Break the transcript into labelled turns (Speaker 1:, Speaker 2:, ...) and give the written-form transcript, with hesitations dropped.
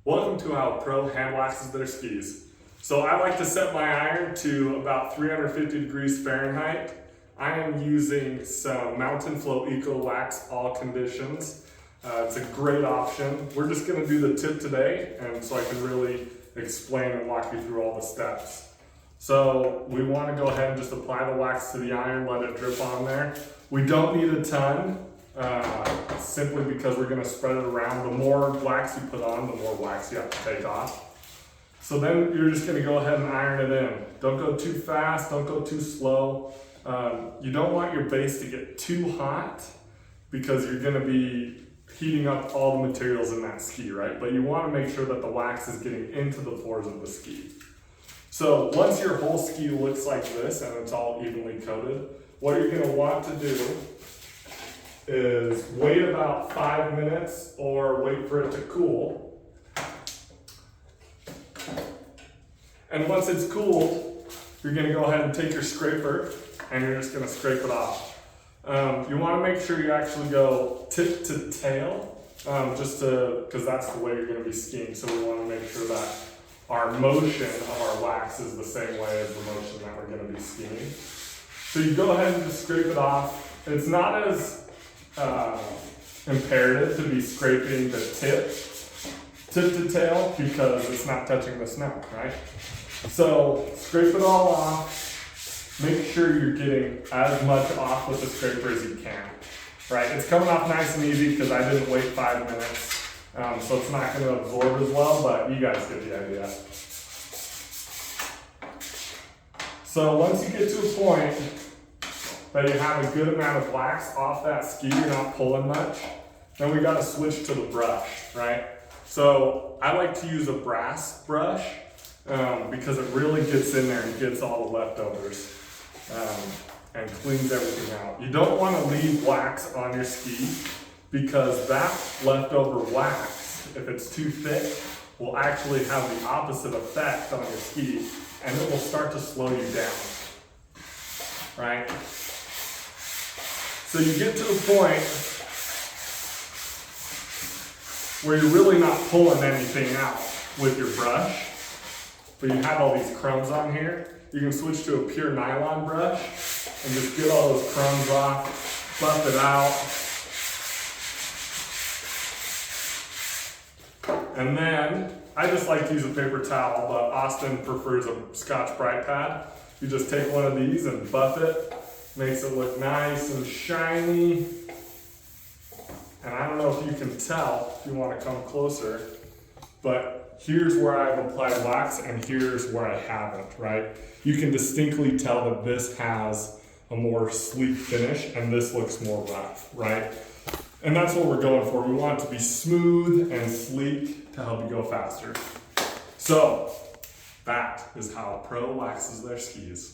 Speaker 1: Welcome to how a pro hand waxes their skis. So I like to set my iron to about 350 degrees Fahrenheit. I am using some Mountain Flow Eco Wax All Conditions. It's a great option. We're just gonna do the tip today, and so I can really explain and walk you through all the steps. So we wanna go ahead and just apply the wax to the iron, let it drip on there. We don't need a ton. Simply because we're going to spread it around. The more wax you put on, the more wax you have to take off. So then you're just going to go ahead and iron it in. Don't go too fast, don't go too slow. You don't want your base to get too hot because you're going to be heating up all the materials in that ski, right? But you want to make sure that the wax is getting into the pores of the ski. So once your whole ski looks like this and it's all evenly coated, what you're going to want to do is wait about 5 minutes or wait for it to cool. And once it's cooled, you're gonna go ahead and take your scraper and you're just gonna scrape it off. You wanna make sure you actually go tip to tail, because that's the way you're gonna be skiing. So we wanna make sure that our motion of our wax is the same way as the motion that we're gonna be skiing. So you go ahead and just scrape it off. It's not as imperative to be scraping the tip to tail because it's not touching the snow, right? So scrape it all off. Make sure you're getting as much off with the scraper as you can, right? It's coming off nice and easy because I didn't wait 5 minutes, so it's not going to absorb as well, but you guys get the idea. So once you get to a point that you have a good amount of wax off that ski, you're not pulling much, then we gotta switch to the brush, right? So I like to use a brass brush because it really gets in there and gets all the leftovers and cleans everything out. You don't wanna leave wax on your ski because that leftover wax, if it's too thick, will actually have the opposite effect on your ski and it will start to slow you down, right? So you get to the point where you're really not pulling anything out with your brush, but you have all these crumbs on here. You can switch to a pure nylon brush and just get all those crumbs off, buff it out. And then, I just like to use a paper towel, but Austin prefers a Scotch-Brite pad. You just take one of these and buff it. Makes it look nice and shiny. And I don't know if you can tell, if you want to come closer, but here's where I've applied wax and here's where I haven't, right? You can distinctly tell that this has a more sleek finish and this looks more rough, right? And that's what we're going for. We want it to be smooth and sleek to help you go faster. So that is how a pro waxes their skis.